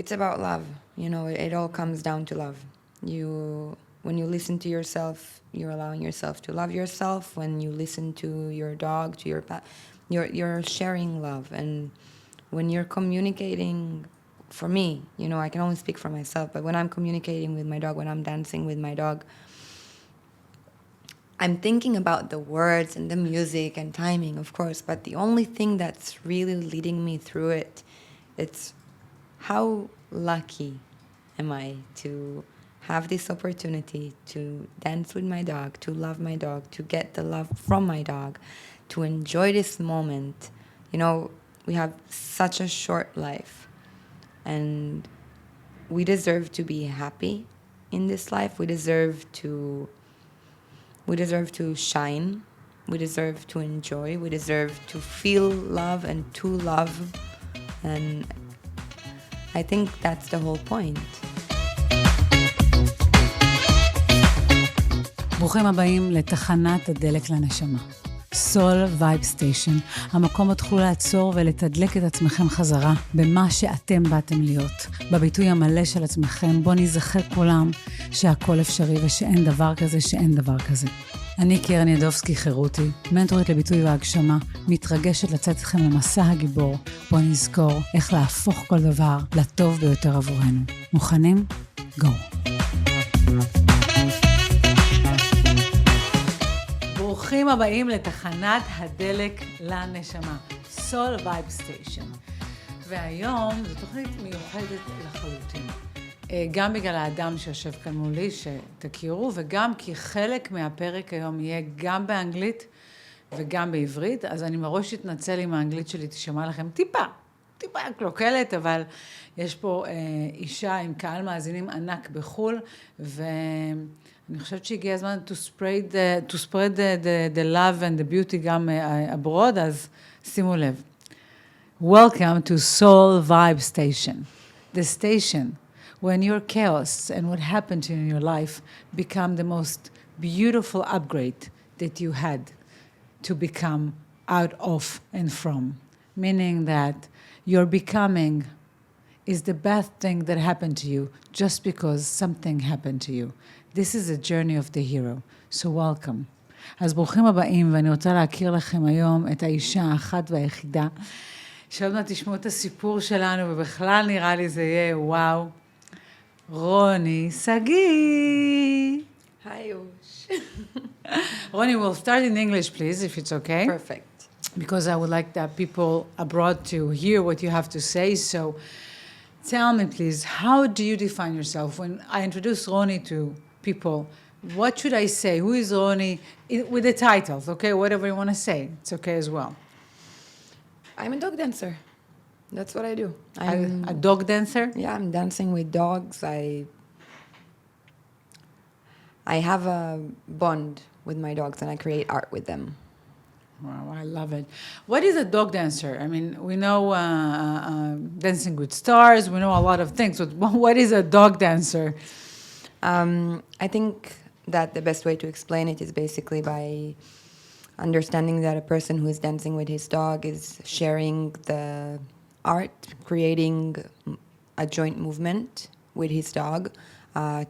it's about love. You know, it all comes down to love. When you listen to yourself, you're allowing yourself to love yourself. When you listen to your dog, to your pet, you're sharing love. And when you're communicating, for me, you know, I can only speak for myself, but when I'm communicating with my dog, when I'm dancing with my dog, I'm thinking about the words and the music and timing, of course, but the only thing that's really leading me through it, it's how lucky am I to have this opportunity to dance with my dog, to love my dog, to get the love from my dog, to enjoy this moment. You know, we have such a short life, and we deserve to be happy in this life. We deserve to shine. We deserve to enjoy. We deserve to feel love and to love. And I think that's the whole point. ברוכים הבאים לתחנת הדלק לנשמה. סול וייב סטיישן, המקום בו תוכלו לעצור ולתדלק את עצמכם חזרה במה שאתם באתם להיות, בביטוי המלא של עצמכם, בו נזכר כולם שהכל אפשרי ושאין דבר כזה שאין דבר כזה. אני קרן ידובסקי חירותי, מנטורית לביטוי והגשמה, מתרגשת לצאת אתכם למסע הגיבור, בו נזכור איך להפוך כל דבר לטוב ביותר עבורנו. מוכנים? גו! ברוכים הבאים לתחנת הדלק לנשמה, סול וייב סטיישן. והיום זו תוכנית מיוחדת לחלוטין. גם בגלל האדם שיושב כאן מולי שתכירו, וגם כי חלק מהפרק היום יהיה גם באנגלית וגם בעברית, אז אני מראש אתנצל אם האנגלית שלי תשמע לכם טיפה קלוקלת, אבל יש פה אישה עם קהל מאזינים ענק בחול, ואני חושבת שהגיע הזמן to spread the love and the beauty גם abroad, אז שימו לב. Welcome to Soul Vibe Station, the station when your chaos and what happened to you in your life become the most beautiful upgrade that you had to become out of and from. Meaning that your becoming is the best thing that happened to you just because something happened to you. This is a journey of the hero. So welcome. אז ברוכים הבאים, ואני רוצה להכיר לכם היום את האישה האחת והיחידה, שעוד מעט תשמעו את הסיפור שלנו, ובכלל נראה לי זה יהיה וואו. רוני, שגיא. Hi, Ush. Ronnie, we'll start in English, please, if it's okay. Perfect. Because I would like the people abroad to hear what you have to say. So tell me, please, how do you define yourself? When I introduce Ronnie to people, what should I say? Who is Ronnie? With the titles, okay? Whatever you want to say, it's okay as well. I'm a dog dancer. That's what I do. I'm a dog dancer? Yeah, I'm dancing with dogs. I have a bond with my dogs, and I create art with them. Wow, I love it. What is a dog dancer? I mean, we know Dancing with Stars, we know a lot of things, but what is a dog dancer? I think that the best way to explain it is basically by understanding that a person who is dancing with his dog is sharing the art, creating a joint movement with his dog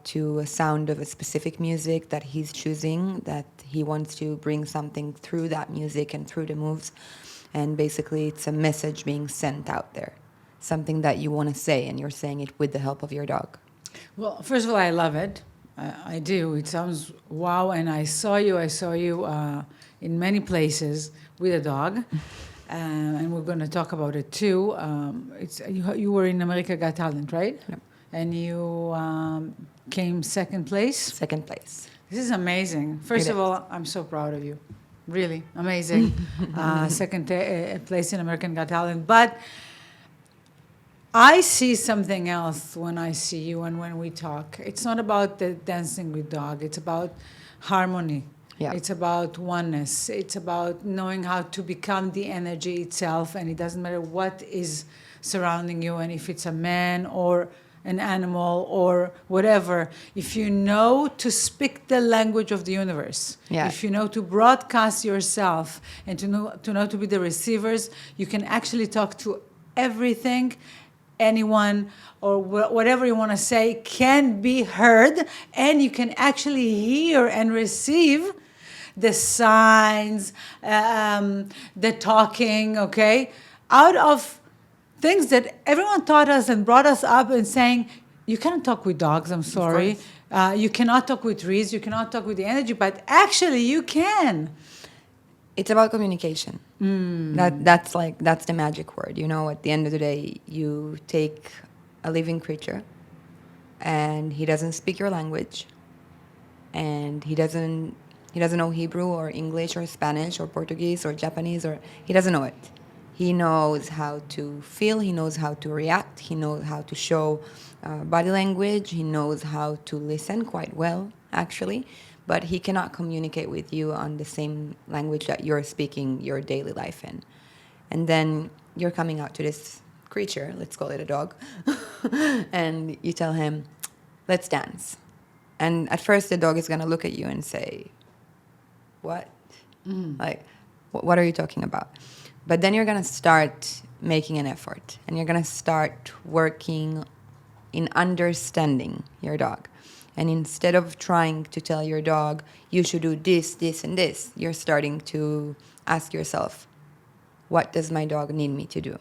to a sound of a specific music that he's choosing, that he wants to bring something through that music and through the moves. And basically it's a message being sent out there, something that you want to say, and you're saying it with the help of your dog. Well, first of all, I love it. I do. It sounds wow. And I saw you in many places with a dog. And we're going to talk about it too. You were in America Got Talent, right? Yep. And you came second place? Second place. This is amazing. First of all, I'm so proud of you. Really amazing. Second place in American Got Talent. But I see something else when I see you and when we talk. It's not about the dancing with dog. It's about harmony. Yeah. It's about oneness. It's about knowing how to become the energy itself. And it doesn't matter what is surrounding you, and if it's a man or an animal or whatever, if you know to speak the language of the universe, if you know to broadcast yourself and to know to be the receivers, you can actually talk to everything anyone or whatever you want to say can be heard, and you can actually hear and receive the signs, the talking, okay, out of things that everyone taught us and brought us up and saying, you cannot talk with dogs, I'm sorry. You cannot talk with trees, you cannot talk with the energy, but actually you can. It's about communication. That's the magic word. You know, at the end of the day, you take a living creature and he doesn't speak your language and he doesn't know Hebrew or English or Spanish or Portuguese or Japanese, or he doesn't know it. He knows how to feel, he knows how to react, he knows how to show body language, he knows how to listen quite well, actually, but he cannot communicate with you on the same language that you're speaking your daily life in. And then you're coming out to this creature, let's call it a dog, and you tell him, let's dance. And at first the dog is going to look at you and say, what? Like, what are you talking about? But then you're going to start making an effort and you're going to start working in understanding your dog. And instead of trying to tell your dog, you should do this, this, and this, you're starting to ask yourself, what does my dog need me to do?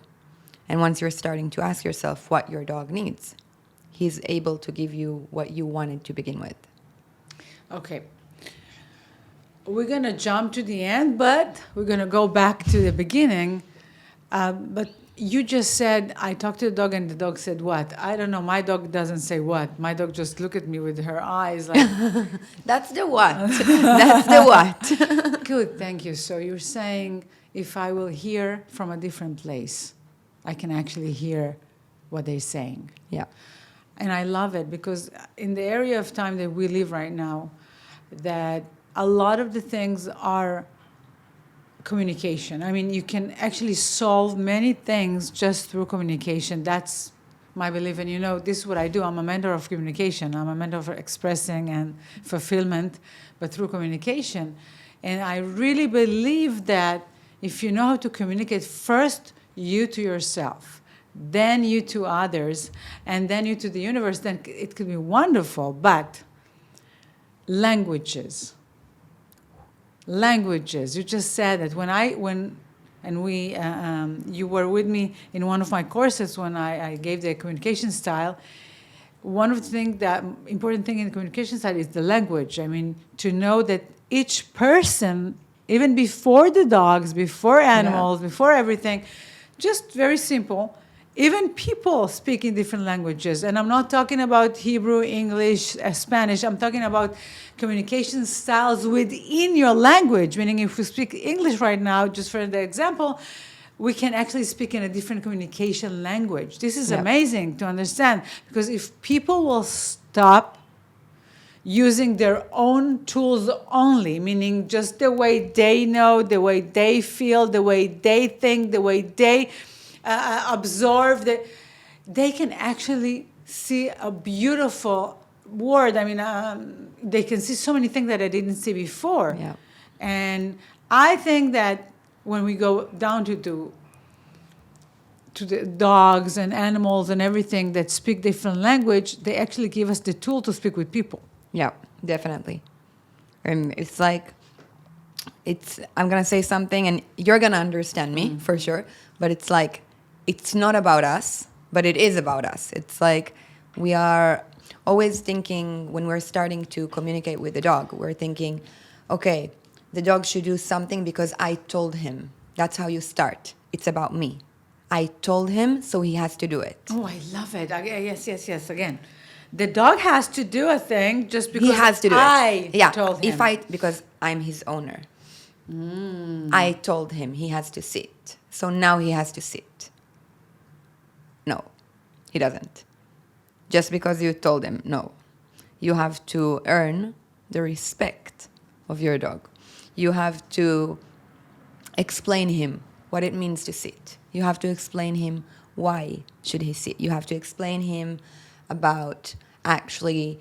And once you're starting to ask yourself what your dog needs, he's able to give you what you wanted to begin with. Okay. We're going to jump to the end, but we're going to go back to the beginning. But you just said, I talked to the dog and the dog said what? I don't know. My dog doesn't say what. My dog just look at me with her eyes like... That's the what. That's the what. Good, thank you. So you're saying if I will hear from a different place, I can actually hear what they're saying. Yeah. And I love it because in the area of time that we live right now, that a lot of the things are communication. I mean, you can actually solve many things just through communication. That's my belief. And you know, this is what I do. I'm a mentor of communication. I'm a mentor for expressing and fulfillment, but through communication. And I really believe that if you know how to communicate, first you to yourself, then you to others, and then you to the universe, then it could be wonderful. But languages. You just said that you were with me in one of my courses when I gave the communication style. One of the important thing in the communication style is the language. I mean, to know that each person, even before the dogs, before animals, before everything, just very simple. Even people speak in different languages. And I'm not talking about Hebrew, English, Spanish. I'm talking about communication styles within your language. Meaning if we speak English right now, just for the example, we can actually speak in a different communication language. This is amazing to understand. Because if people will stop using their own tools only, meaning just the way they know, the way they feel, the way they think, the way they... absorb that they can actually see a beautiful world. I mean, they can see so many things that I didn't see before. Yeah. And I think that when we go down to the dogs and animals and everything that speak different language, they actually give us the tool to speak with people. Yeah, definitely. It's like, I'm going to say something and you're going to understand me for sure, but it's like, it's not about us, but it is about us. It's like we are always thinking when we're starting to communicate with the dog, we're thinking, okay, the dog should do something because I told him. That's how you start. It's about me. I told him, so he has to do it. Oh, I love it. Yes. Again, the dog has to do a thing just because he has to do I it. told him. Because I'm his owner. I told him he has to sit. So now he has to sit. No, he doesn't. Just because you told him, no. You have to earn the respect of your dog. You have to explain him what it means to sit. You have to explain him why should he sit. You have to explain him about actually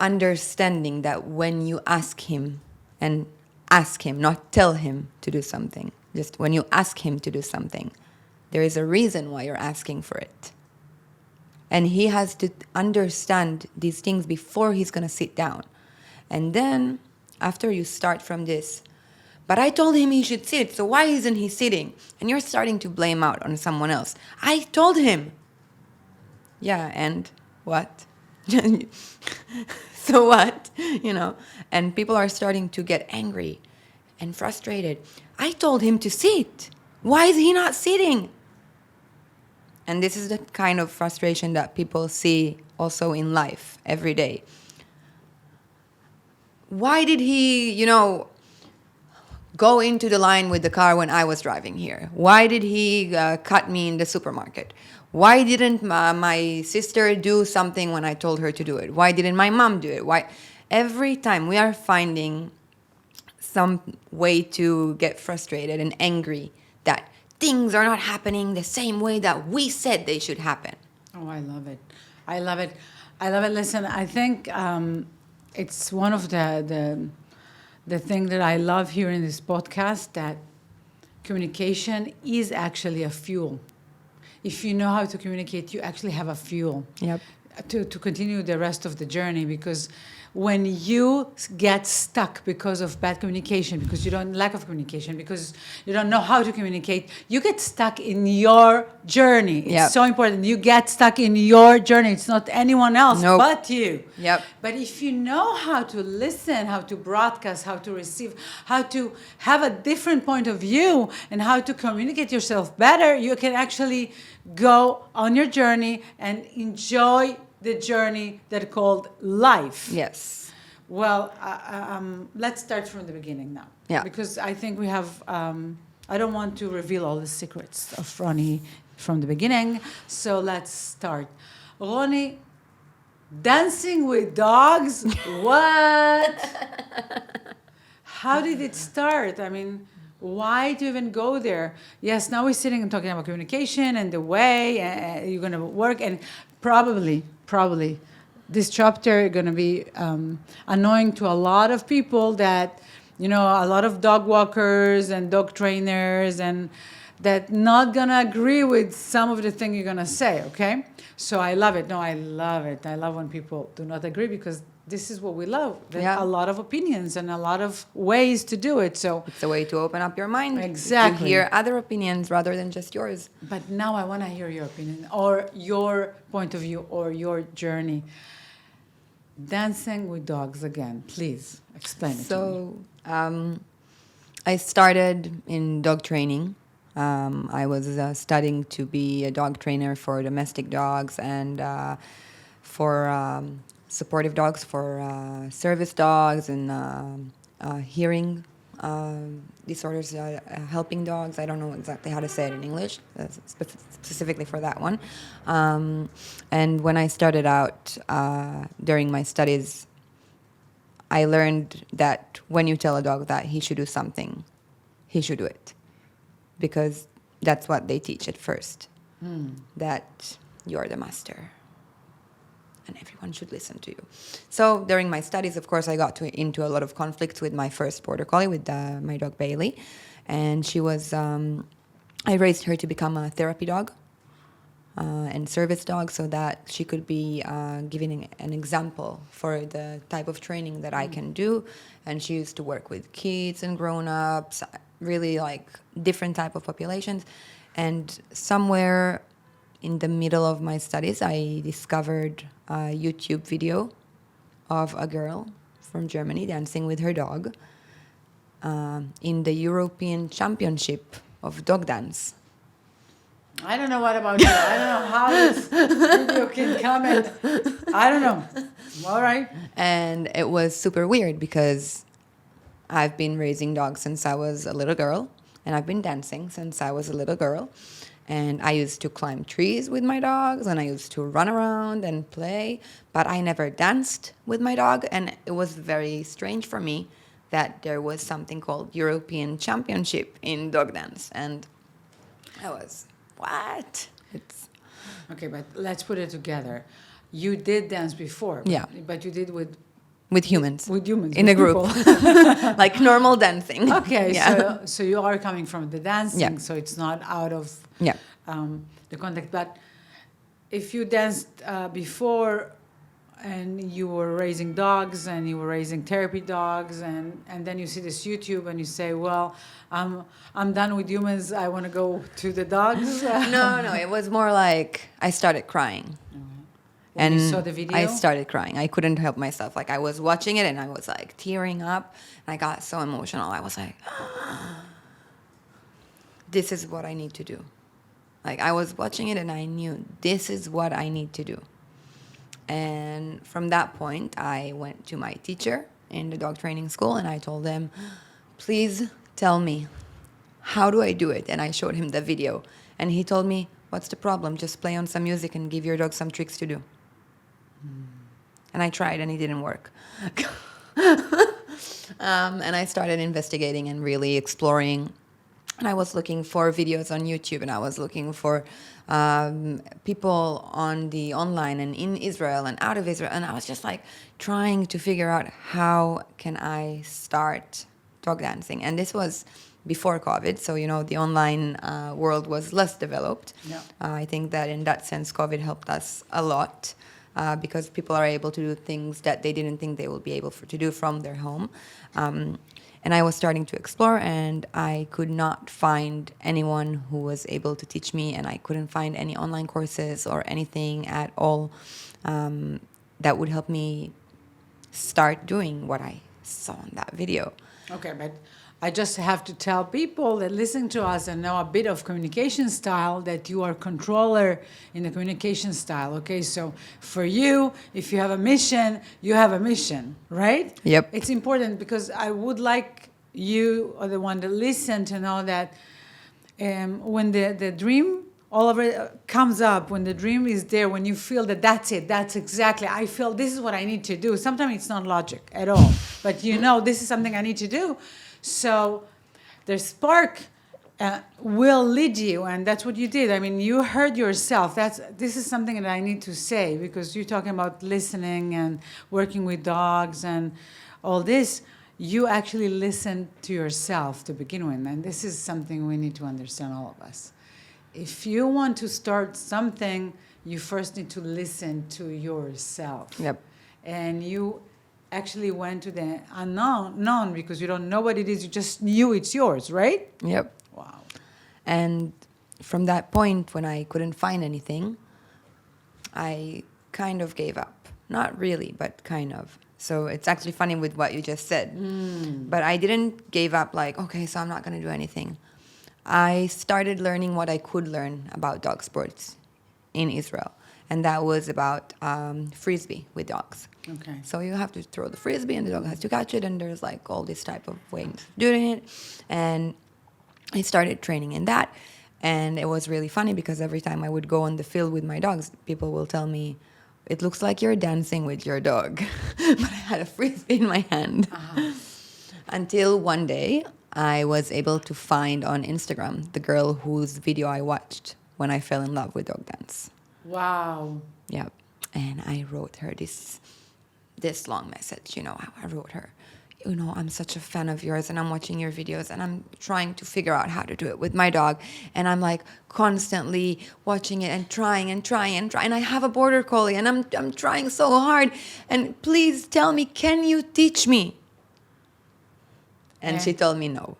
understanding that when you ask him, not tell him to do something, just when you ask him to do something, there is a reason why you're asking for it. And he has to understand these things before he's going to sit down. And then, after you start from this, but I told him he should sit, so why isn't he sitting? And you're starting to blame out on someone else. I told him. Yeah, and what? So what? You know? And people are starting to get angry and frustrated. I told him to sit. Why is he not sitting? And this is the kind of frustration that people see also in life every day. Why did he, go into the line with the car when I was driving here? Why did he cut me in the supermarket? Why didn't my sister do something when I told her to do it? Why didn't my mom do it? Why? Every time we are finding some way to get frustrated and angry that things are not happening the same way that we said they should happen. Oh, I love it. I love it. I love it. Listen, I think it's one of the thing that I love here in this podcast, that communication is actually a fuel. If you know how to communicate, you actually have a fuel. Yep. To continue the rest of the journey, because when you get stuck because of bad communication, because you don't lack of communication, because you don't know how to communicate, you get stuck in your journey. It's so important. You get stuck in your journey. It's not anyone else but you. Yep. But if you know how to listen, how to broadcast, how to receive, how to have a different point of view, and how to communicate yourself better, you can actually go on your journey and enjoy the journey that called life. Yes. Well, let's start from the beginning now. Yeah. Because I think we have, I don't want to reveal all the secrets of Ronnie from the beginning. So let's start. Ronnie, dancing with dogs? What? How did it start? I mean, why do you even go there? Yes, now we're sitting and talking about communication and the way you're going to work, and probably this chapter is going to be annoying to a lot of people, that, a lot of dog walkers and dog trainers, and that not going to agree with some of the things you're going to say, okay? So I love it. No, I love it. I love when people do not agree, because this is what we love. There's a lot of opinions and a lot of ways to do it. So it's a way to open up your mind. Exactly. To hear other opinions rather than just yours. But now I want to hear your opinion, or your point of view, or your journey. Dancing with dogs again. Please explain it to me. I started in dog training. I was studying to be a dog trainer for domestic dogs and for supportive dogs, for service dogs, and hearing disorders, helping dogs. I don't know exactly how to say it in English, specifically for that one. And when I started out during my studies, I learned that when you tell a dog that he should do something, he should do it. Because that's what they teach at first, that you're the master and everyone should listen to you. So during my studies, of course, I got into a lot of conflicts with my first border collie, with my dog Bailey. And she was, I raised her to become a therapy dog and service dog, so that she could be giving an example for the type of training that I can do. And she used to work with kids and grown-ups, really like different type of populations. And somewhere in the middle of my studies, I discovered a YouTube video of a girl from Germany dancing with her dog in the European Championship of Dog Dance. I don't know what about you. I don't know how this video can come and I don't know. All right. And it was super weird because I've been raising dogs since I was a little girl, and I've been dancing since I was a little girl. And I used to climb trees with my dogs, and I used to run around and play, but I never danced with my dog. And it was very strange for me that there was something called European Championship in dog dance. And I was, what? Okay, but let's put it together. You did dance before. Yeah. But you did with humans. With humans. In with a group. Like normal dancing. Okay, yeah. so you are coming from the dancing, Yeah. so it's not out of Yeah. the context. But if you danced before and you were raising dogs and you were raising therapy dogs and then you see this YouTube and you say, well, I'm done with humans, I want to go to the dogs. No, it was more like I started crying. When and you saw the video? I started crying. I couldn't help myself. Like I was watching it and I was like tearing up and I got so emotional. I was like, this is what I need to do. Like I was watching it and I knew this is what I need to do. And from that point, I went to my teacher in the dog training school and I told him, please tell me, how do I do it? And I showed him the video. And he told me, what's the problem? Just play on some music and give your dog some tricks to do. And I tried and it didn't work. And I started investigating and really exploring. And I was looking for videos on YouTube and I was looking for people on the online and in Israel and out of Israel. And I was just like trying to figure out how can I start dog dancing. And this was before COVID. So, you know, the online world was less developed. Yeah. I think that in that sense, COVID helped us a lot. Because people are able to do things that they didn't think they would be able to do from their home. And I was starting to explore, and I could not find anyone who was able to teach me, and I couldn't find any online courses or anything at all that would help me start doing what I saw in that video. Okay, but I just have to tell people that listen to us and know a bit of communication style that you are controller in the communication style, okay? So for you, if you have a mission, you have a mission, right? Yep. It's important because I would like you or the one that listen to know that when the dream all of it comes up, when the dream is there, when you feel that that's it, that's exactly, I feel this is what I need to do. Sometimes it's not logic at all, but you know this is something I need to do. So the spark will lead you, and that's what you did. I mean, you heard yourself. This is something that I need to say because you're talking about listening and working with dogs and all this. You actually listened to yourself to begin with, and this is something we need to understand, all of us. If you want to start something, you first need to listen to yourself. Yep. And you actually went to the unknown because you don't know what it is. You just knew it's yours, right? Yep. Wow. And from that point, when I couldn't find anything, I kind of gave up. Not really, but kind of. So it's actually funny with what you just said. But I didn't give up like, okay, so I'm not going to do anything. I started learning what I could learn about dog sports in Israel. And that was about frisbee with dogs. Okay. So you have to throw the frisbee and the dog has to catch it, and there's like all this type of ways of doing it. And I started training in that. And it was really funny because every time I would go on the field with my dogs, people will tell me, it looks like you're dancing with your dog. But I had a frisbee in my hand. Until one day, I was able to find on Instagram the girl whose video I watched when I fell in love with dog dance. Wow. Yeah. And I wrote her this long message, you know, I wrote her, you know, I'm such a fan of yours and I'm watching your videos and I'm trying to figure out how to do it with my dog. And I'm like constantly watching it and trying. And I have a border collie and I'm trying so hard. And please tell me, can you teach me? And she told me no.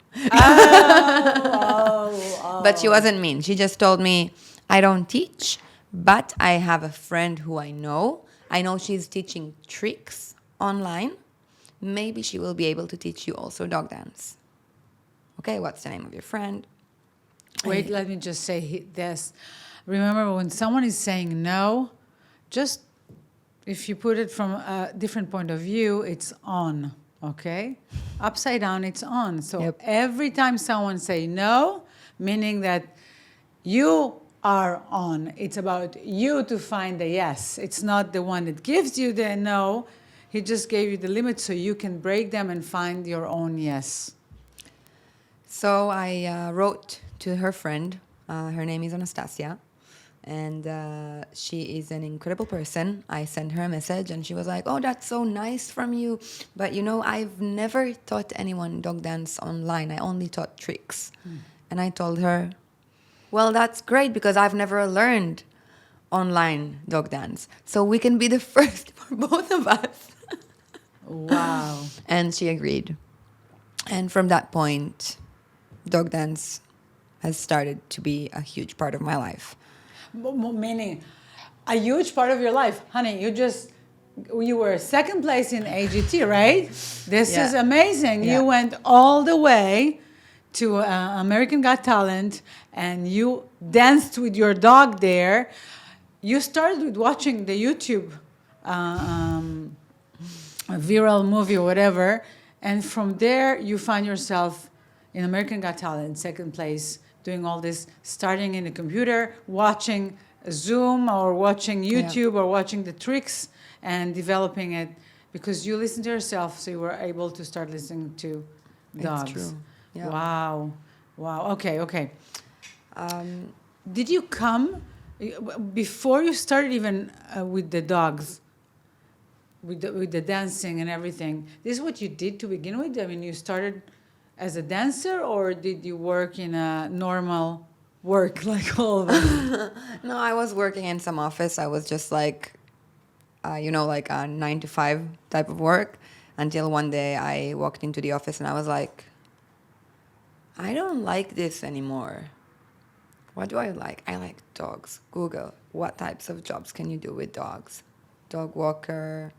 But she wasn't mean. She just told me, I don't teach, but I have a friend who I know she's teaching tricks online. Maybe she will be able to teach you also dog dance. Okay, what's the name of your friend? Wait, let me just say this. Remember, when someone is saying no, just if you put it from a different point of view, it's on, okay? Upside down, it's on. So every time someone say no, meaning that you are on. It's about you to find the yes. It's not the one that gives you the no. He just gave you the limits so you can break them and find your own yes. So I wrote to her friend. Her name is Anastasia. And she is an incredible person. I sent her a message and she was like, oh, that's so nice from you. But, you know, I've never taught anyone dog dance online. I only taught tricks. And I told her, well, that's great because I've never learned online dog dance. So we can be the first for both of us. Wow. And she agreed. And from that point, dog dance has started to be a huge part of my life. Meaning, a huge part of your life. Honey, you were second place in AGT, right? This is amazing. Yeah. You went all the way to American Got Talent and you danced with your dog there. You started with watching the YouTube a viral movie or whatever, and from there you find yourself in American Got Talent, second place, doing all this, starting in the computer, watching Zoom or watching YouTube or watching the tricks and developing it because you listen to yourself, so you were able to start listening to dogs. It's true. Yeah. Wow. Okay. Did you come before you started even with the dogs, with the dancing and everything? This is what you did to begin with? I mean, you started as a dancer, or did you work in a normal work like all of us? No, I was working in some office. I was just like, like a 9 to 5 type of work, until one day I walked into the office and I was like, I don't like this anymore. What do I like? I like dogs. Google, what types of jobs can you do with dogs? Dog walker,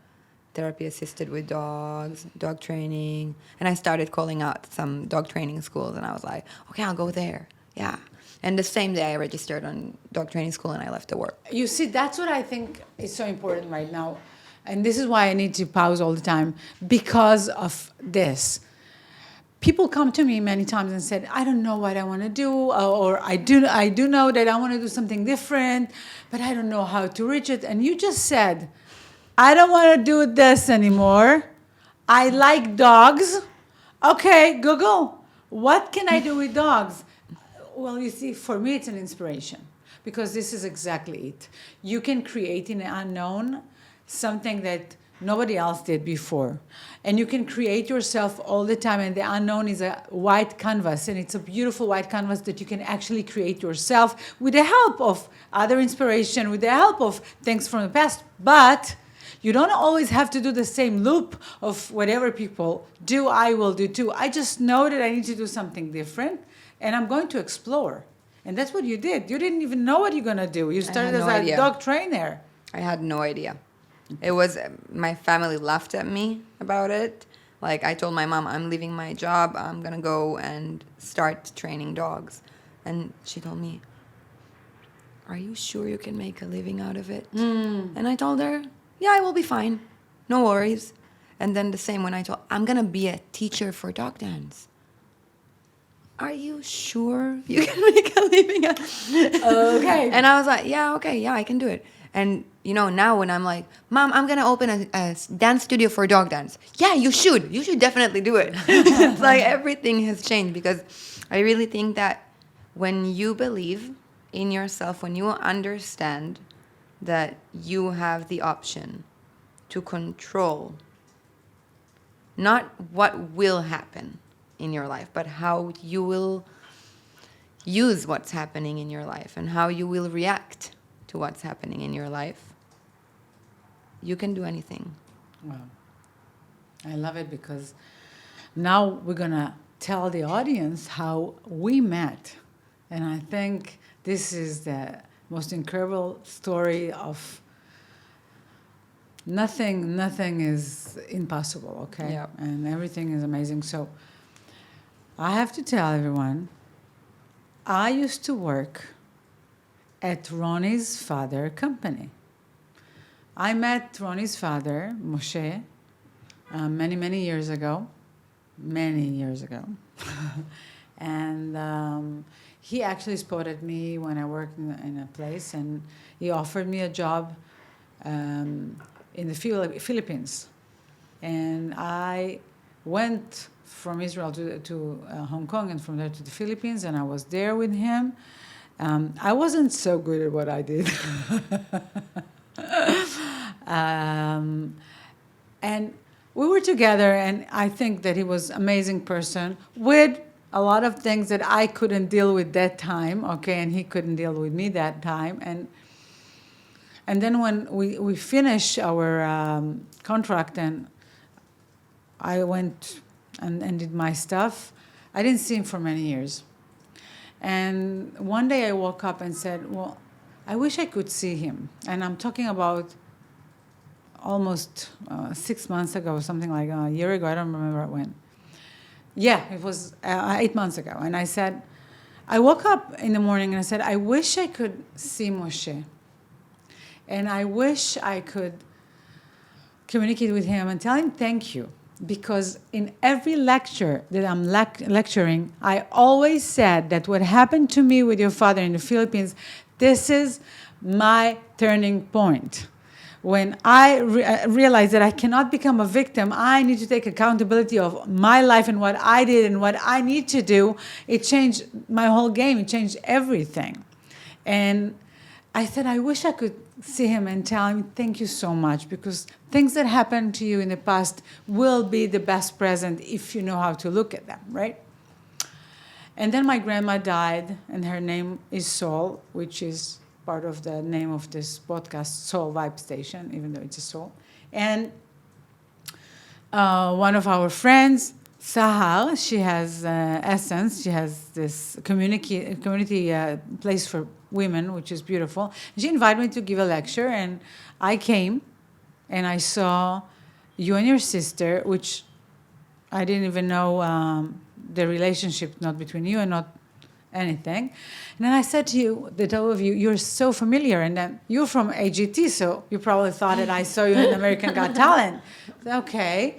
therapy assisted with dogs, dog training. And I started calling out some dog training schools and I was like, okay, I'll go there. Yeah. And the same day I registered on dog training school and I left the work. You see, that's what I think is so important right now. And this is why I need to pause all the time, because of this. People come to me many times and said, I don't know what I want to do, or I do know that I want to do something different, but I don't know how to reach it. And you just said, I don't want to do this anymore. I like dogs. Okay, Google, what can I do with dogs? Well, you see, for me, it's an inspiration, because this is exactly it. You can create in the unknown something that nobody else did before. And you can create yourself all the time, and the unknown is a white canvas, and it's a beautiful white canvas that you can actually create yourself with the help of other inspiration, with the help of things from the past. But you don't always have to do the same loop of whatever people do, I will do too. I just know that I need to do something different, and I'm going to explore. And that's what you did. You didn't even know what you're going to do. You started as a dog trainer. I had no idea. It was, my family laughed at me about it. Like, I told my mom, I'm leaving my job. I'm going to go and start training dogs. And she told me, are you sure you can make a living out of it? And I told her, yeah, I will be fine. No worries. And then the same when I told, I'm going to be a teacher for dog dance. Are you sure you can make a living out of it? Okay. And I was like, yeah, okay, yeah, I can do it. And, now when I'm like, Mom, I'm going to open a dance studio for dog dance. Yeah, you should. You should definitely do it. It's like everything has changed, because I really think that when you believe in yourself, when you understand that you have the option to control not what will happen in your life, but how you will use what's happening in your life and how you will react to what's happening in your life, you can do anything. Wow. I love it, because now we're going to tell the audience how we met. And I think this is the most incredible story of nothing is impossible, okay? Yep. And everything is amazing. So I have to tell everyone, I used to work at Ronnie's father company. I met Ronnie's father, Moshe, many years ago. And he actually spotted me when I worked in a place, and he offered me a job in the Philippines. And I went from Israel to Hong Kong, and from there to the Philippines, and I was there with him. I wasn't so good at what I did. And we were together, and I think that he was an amazing person with a lot of things that I couldn't deal with that time, okay, and he couldn't deal with me that time. And And then when we finished our contract and I went and did my stuff, I didn't see him for many years. And one day I woke up and said, well, I wish I could see him. And I'm talking about almost 6 months ago, something like a year ago. I don't remember when. Yeah, it was 8 months ago. And I said, I woke up in the morning and I said, I wish I could see Moshe. And I wish I could communicate with him and tell him thank you. Because in every lecture that I'm lecturing, I always said that what happened to me with your father in the Philippines, this is my turning point. When I realized that I cannot become a victim, I need to take accountability of my life and what I did and what I need to do. It changed my whole game. It changed everything. And I said, I wish I could see him and tell him, thank you so much, because things that happened to you in the past will be the best present if you know how to look at them, right? And then my grandma died, and her name is Soul, which is part of the name of this podcast, Soul Vibe Station, even though it's a soul. And one of our friends, Sahar, she has Essence. She has this community place for women, which is beautiful. She invited me to give a lecture, and I came, and I saw you and your sister, which I didn't even know the relationship, not between you and not anything. And then I said to you, the two of you, you're so familiar. And then you're from AGT, so you probably thought that I saw you in American Got Talent. Okay.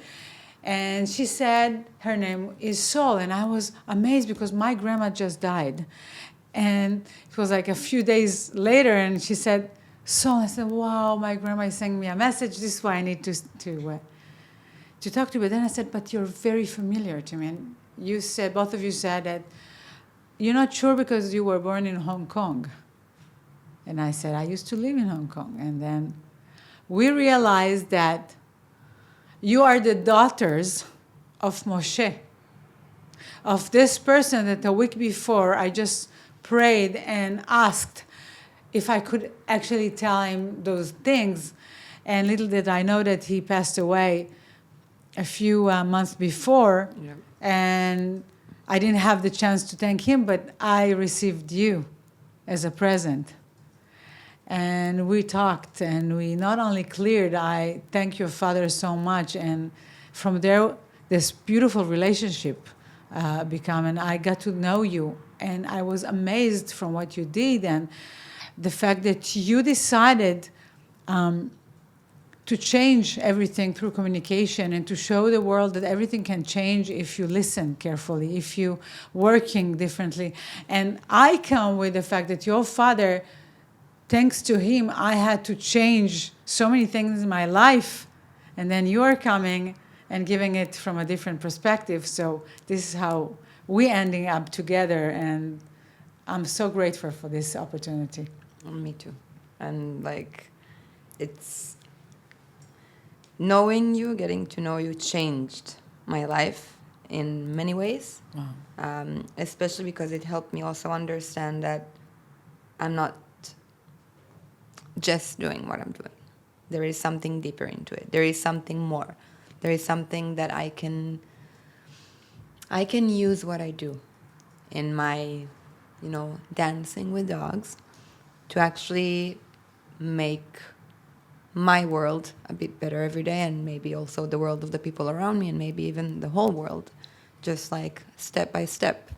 And she said her name is Sol. And I was amazed because my grandma just died. And it was like a few days later, and she said, Sol. I said, wow, my grandma is sending me a message. This is why I need to talk to you. But then I said, but you're very familiar to me. And you said, both of you said that you're not sure because you were born in Hong Kong. And I said, I used to live in Hong Kong. And then we realized that you are the daughters of Moshe, of this person that a week before I just prayed and asked if I could actually tell him those things. And little did I know that he passed away a few months before. Yeah. And I didn't have the chance to thank him, but I received you as a present. And we talked, and we not only cleared, I thank your father so much. And from there, this beautiful relationship became, and I got to know you. And I was amazed from what you did, and the fact that you decided to change everything through communication and to show the world that everything can change if you listen carefully, if you working differently. And I come with the fact that your father, thanks to him, I had to change so many things in my life. And then you're coming and giving it from a different perspective. So this is how we're ending up together. And I'm so grateful for this opportunity. Me too. And it's knowing you, getting to know you changed my life in many ways. Wow. Especially because it helped me also understand that I'm not just doing what I'm doing. There is something deeper into it. There is something more. There is something that I can use what I do in my, dancing with dogs to actually make my world a bit better every day, and maybe also the world of the people around me, and maybe even the whole world, just step by step,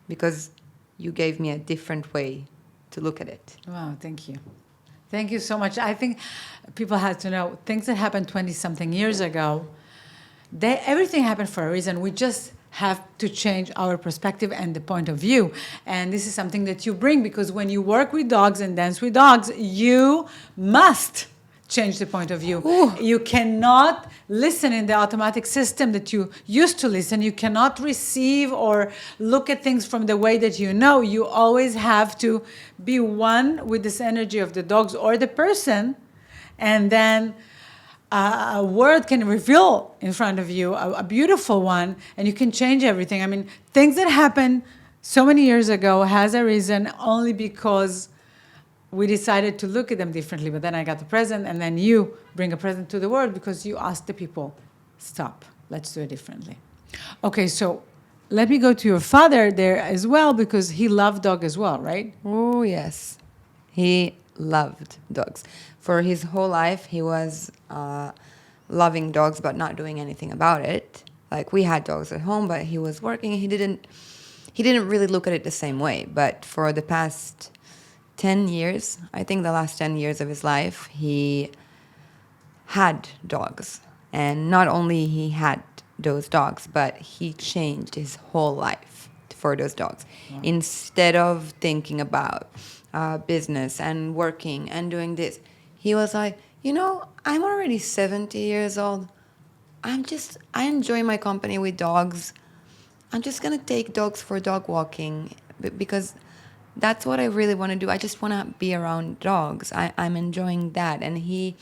because you gave me a different way to look at it. Wow, thank you. Thank you so much. I think people have to know things that happened 20-something years ago, everything happened for a reason. We just have to change our perspective and the point of view. And this is something that you bring, because when you work with dogs and dance with dogs, you must change the point of view. Ooh. You cannot listen in the automatic system that you used to listen. You cannot receive or look at things from the way that you know. You always have to be one with this energy of the dogs or the person, and then a word can reveal in front of you, a beautiful one, and you can change everything. I mean, things that happened so many years ago has a reason only because we decided to look at them differently, but then I got the present, and then you bring a present to the world because you asked the people, stop, let's do it differently. Okay, so let me go to your father there as well, because he loved dog as well, right? Oh, yes. He loved dogs. For his whole life, he was loving dogs, but not doing anything about it. Like, we had dogs at home, but he was working. He didn't really look at it the same way. But for the past 10 years, I think the last 10 years of his life, he had dogs. And not only he had those dogs, but he changed his whole life for those dogs. Wow. Instead of thinking about business and working and doing this, he was like, I'm already 70 years old. I enjoy my company with dogs. I'm just going to take dogs for dog walking because that's what I really want to do. I just want to be around dogs. I'm enjoying that. And he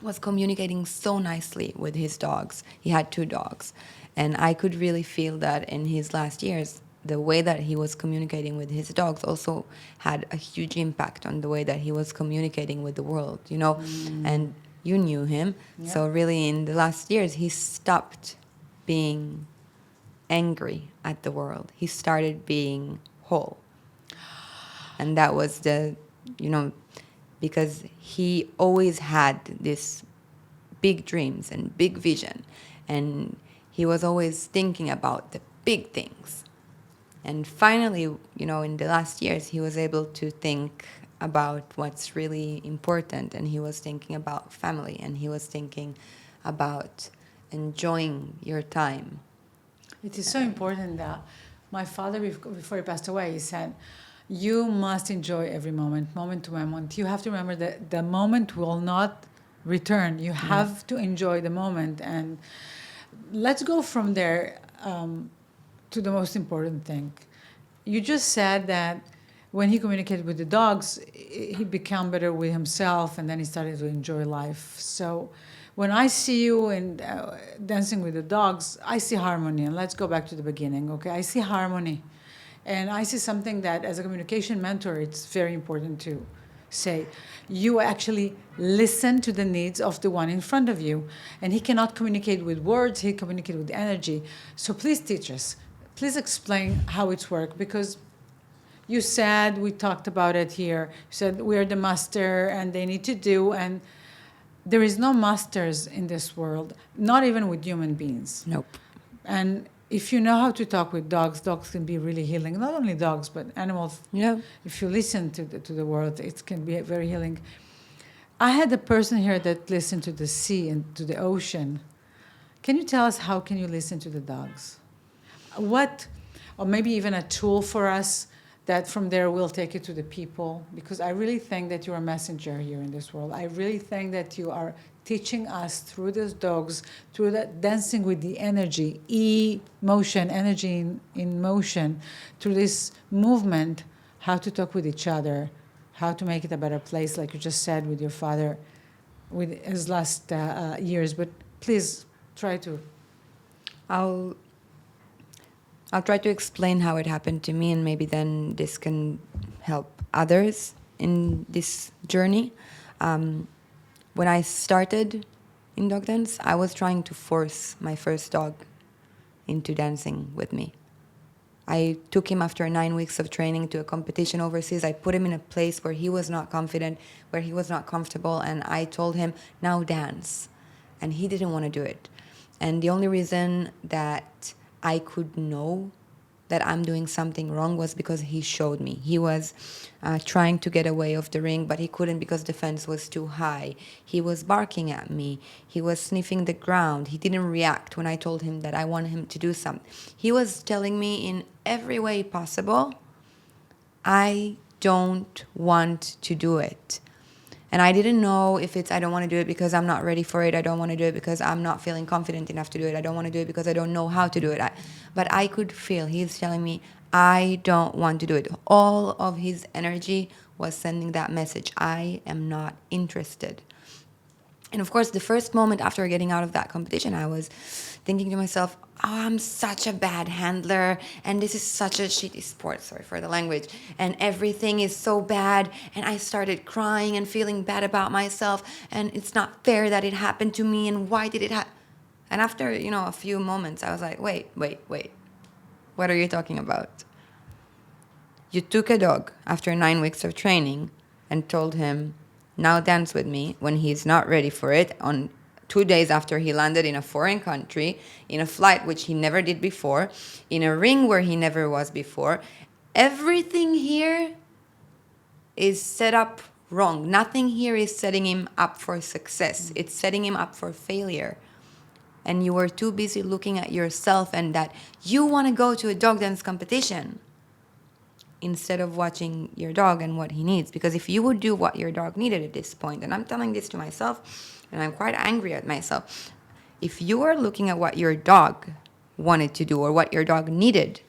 was communicating so nicely with his dogs. He had 2 dogs. And I could really feel that in his last years, the way that he was communicating with his dogs also had a huge impact on the way that he was communicating with the world, And you knew him. Yep. So really in the last years, he stopped being angry at the world. He started being whole. And that was because he always had this big dreams and big vision. And he was always thinking about the big things. And finally, in the last years, he was able to think about what's really important. And he was thinking about family. And he was thinking about enjoying your time. It is so important that my father, before he passed away, he said, you must enjoy every moment to moment. You have to remember that the moment will not return. You have to enjoy the moment. And let's go from there to the most important thing. You just said that when he communicated with the dogs, he became better with himself, and then he started to enjoy life. So when I see you in dancing with the dogs, I see harmony. And let's go back to the beginning, okay? I see harmony. And I see something that, as a communication mentor, it's very important to say. You actually listen to the needs of the one in front of you. And he cannot communicate with words, he communicates with energy. So please teach us. Please explain how it's worked, because you said, we talked about it here, you said we are the master and they need to do, and there is no masters in this world, not even with human beings. Nope. And if you know how to talk with dogs, dogs can be really healing. Not only dogs, but animals. Yeah. If you listen to the world, it can be very healing. I had a person here that listened to the sea and to the ocean. Can you tell us how can you listen to the dogs? What, or maybe even a tool for us that from there we'll take it to the people? Because I really think that you're a messenger here in this world. I really think that you are teaching us through those dogs, through that dancing with the energy, motion, energy in motion, through this movement, how to talk with each other, how to make it a better place, like you just said with your father, with his last years. But please try to. I'll try to explain how it happened to me, and maybe then this can help others in this journey. When I started in dog dance, I was trying to force my first dog into dancing with me. I took him after 9 weeks of training to a competition overseas. I put him in a place where he was not confident, where he was not comfortable, and I told him, now dance. And he didn't want to do it. And the only reason that I could know that I'm doing something wrong was because he showed me. He was trying to get away off the ring, but he couldn't because the fence was too high. He was barking at me. He was sniffing the ground. He didn't react when I told him that I wanted him to do something. He was telling me in every way possible, I don't want to do it. And I didn't know if it's I don't want to do it because I'm not ready for it. I don't want to do it because I'm not feeling confident enough to do it. I don't want to do it because I don't know how to do it. But I could feel he's telling me, I don't want to do it. All of his energy was sending that message. I am not interested. And of course, the first moment after getting out of that competition, I was thinking to myself, oh, I'm such a bad handler, and this is such a shitty sport, sorry for the language, and everything is so bad, and I started crying and feeling bad about myself, and it's not fair that it happened to me, and why did it happen? And after, a few moments, I was like, wait, what are you talking about? You took a dog after 9 weeks of training and told him, now dance with me, when he's not ready for it, on 2 days after he landed in a foreign country, in a flight which he never did before, in a ring where he never was before. Everything here is set up wrong. Nothing here is setting him up for success. It's setting him up for failure. And you were too busy looking at yourself and that you want to go to a dog dance competition instead of watching your dog and what he needs. Because if you would do what your dog needed at this point, and I'm telling this to myself, and I'm quite angry at myself, if you are looking at what your dog wanted to do or what your dog needed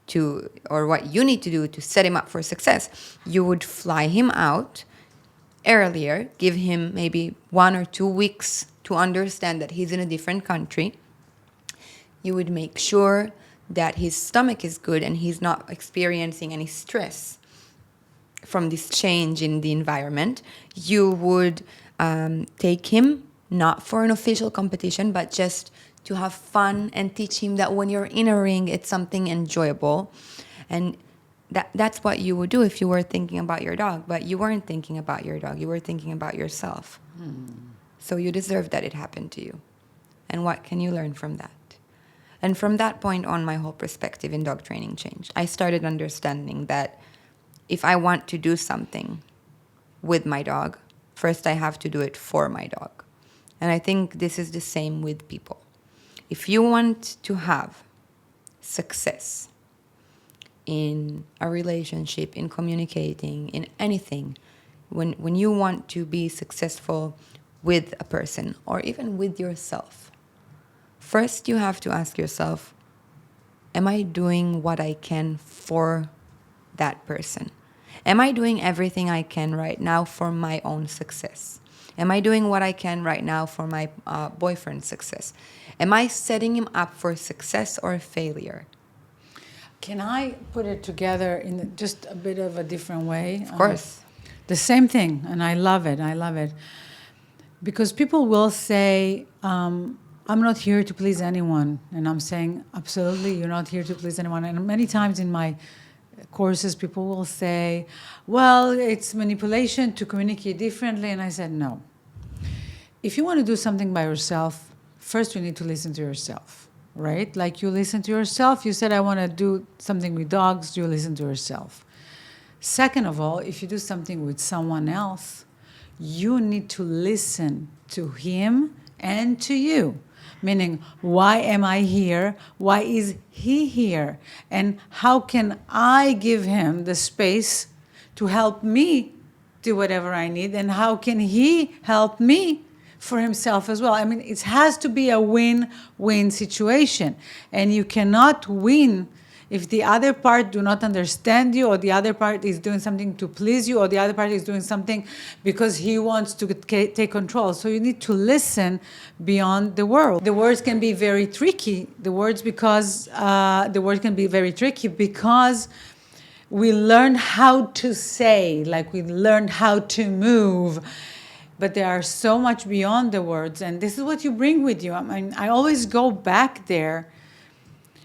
to, or what you need to do to set him up for success, you would fly him out earlier, give him maybe 1 or 2 weeks to understand that he's in a different country. You would make sure that his stomach is good and he's not experiencing any stress from this change in the environment. You would take him not for an official competition, but just to have fun and teach him that when you're in a ring, it's something enjoyable. And that's what you would do if you were thinking about your dog. But you weren't thinking about your dog. You were thinking about yourself. So you deserve that it happened to you. And what can you learn from that? And from that point on, my whole perspective in dog training changed. I started understanding that if I want to do something with my dog, first I have to do it for my dog. And I think this is the same with people. If you want to have success in a relationship, in communicating, in anything, when you want to be successful with a person or even with yourself, first you have to ask yourself, am I doing what I can for that person? Am I doing everything I can right now for my own success? Am I doing what I can right now for my boyfriend's success? Am I setting him up for success or failure? Can I put it together in just a bit of a different way? Of course. The same thing, and I love it. Because people will say, I'm not here to please anyone. And I'm saying, absolutely, you're not here to please anyone. And many times in my courses, people will say, well, it's manipulation to communicate differently. And I said, no. If you want to do something by yourself, first you need to listen to yourself, right? Like you listen to yourself. You said, I want to do something with dogs. You listen to yourself. Second of all, if you do something with someone else, you need to listen to him and to you. Meaning, why am I here? Why is he here? And how can I give him the space to help me do whatever I need? And how can he help me for himself as well? I mean, it has to be a win-win situation. And you cannot win if the other part do not understand you, or the other part is doing something to please you, or the other part is doing something because he wants to take control. So you need to listen beyond the word. The words can be very tricky. The word can be very tricky because we learn how to say, like we learn how to move, but they are so much beyond the words. And this is what you bring with you. I mean, I always go back there.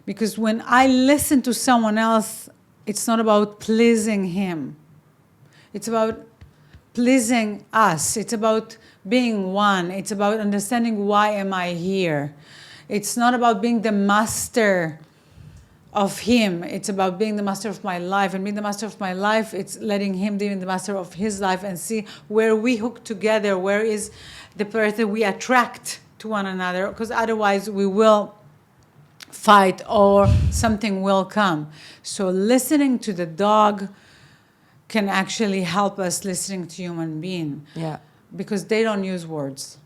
Because when I listen to someone else, it's not about pleasing him. It's about pleasing us. It's about being one. It's about understanding why am I here. It's not about being the master of him. It's about being the master of my life. And being the master of my life, it's letting him be the master of his life and see where we hook together, where is the person we attract to one another. Because otherwise we will fight or something will come. So listening to the dog can actually help us listening to human being. Yeah. Because they don't use words.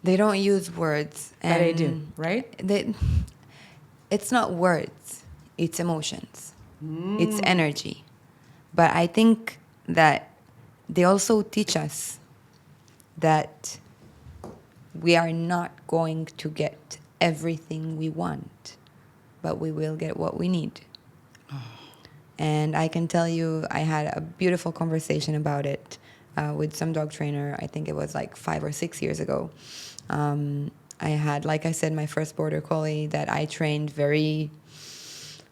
They don't use words. But they do, right? It's not words. It's emotions. It's energy. But I think that they also teach us that we are not going to get everything we want, but we will get what we need. And I can tell you, I had a beautiful conversation about it with some dog trainer. I think it was like 5 or 6 years ago. I had, like I said, my first border collie that I trained very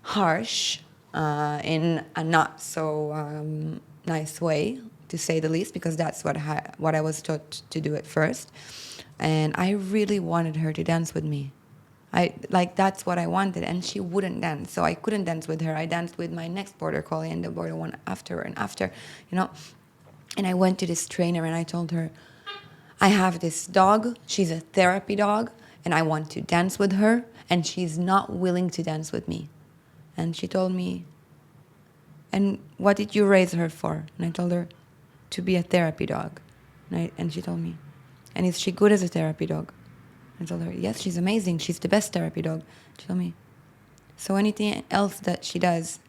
harsh in a not so nice way, to say the least, because that's what I was taught to do at first. And I really wanted her to dance with me. That's what I wanted, and she wouldn't dance, so I couldn't dance with her. I danced with my next border collie and the border one after and after, you know. And I went to this trainer and I told her, I have this dog, she's a therapy dog, and I want to dance with her, and she's not willing to dance with me. And she told me, and what did you raise her for? And I told her, to be a therapy dog. And she told me, and is she good as a therapy dog? I told her, yes, she's amazing. She's the best therapy dog. She told me, so anything else that she does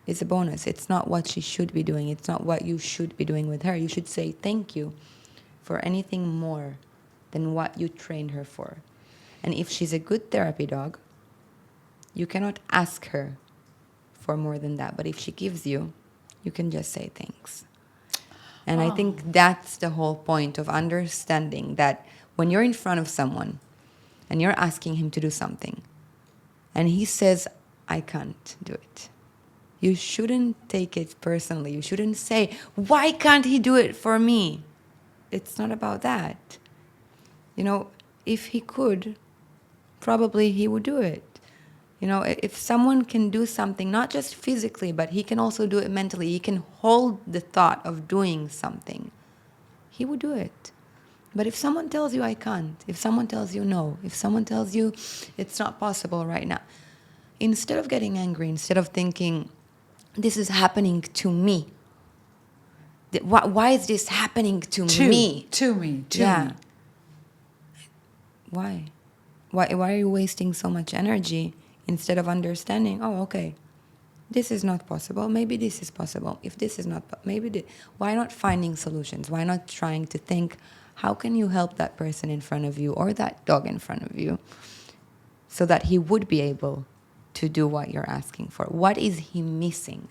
is a bonus. It's not what she should be doing. It's not what you should be doing with her. You should say thank you for anything more than what you trained her for. And if she's a good therapy dog, you cannot ask her for more than that. But if she gives you, you can just say thanks. And I think that's the whole point of understanding that when you're in front of someone and you're asking him to do something, and he says, I can't do it, you shouldn't take it personally. You shouldn't say, why can't he do it for me? It's not about that. You know, if he could, probably he would do it. You know, if someone can do something, not just physically, but he can also do it mentally, he can hold the thought of doing something, he would do it. But if someone tells you I can't, if someone tells you no, if someone tells you it's not possible right now, instead of getting angry, instead of thinking, this is happening to me, why is this happening to me? To me. Why are you wasting so much energy instead of understanding, oh, okay, this is not possible, maybe this is possible. If this is not, why not finding solutions? Why not trying to think, how can you help that person in front of you or that dog in front of you so that he would be able to do what you're asking for? What is he missing?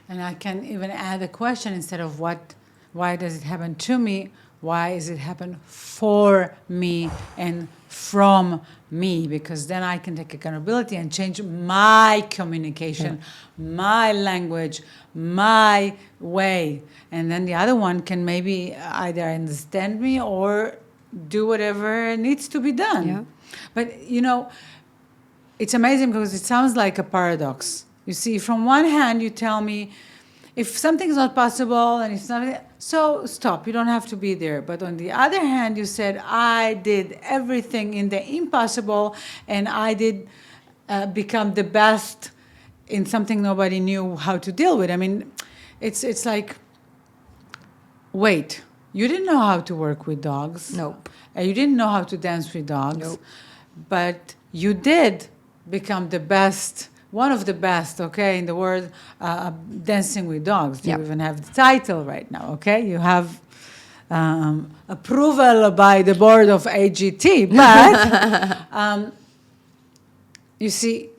And I can even add a question instead of why does it happen to me? Why is it happen for me and from me? Because then I can take accountability and change my communication, my language, my way. And then the other one can maybe either understand me or do whatever needs to be done. Yeah. But, you know, it's amazing because it sounds like a paradox. You see, from one hand, you tell me, if something's not possible and it's not, so stop, you don't have to be there. But on the other hand, you said, I did everything in the impossible and I did become the best in something nobody knew how to deal with. I mean, it's like, wait, you didn't know how to work with dogs. Nope. You didn't know how to dance with dogs. Nope. But you did become the best, one of the best, okay, in the world, dancing with dogs. You even have the title right now, okay? You have approval by the board of AGT. But you see,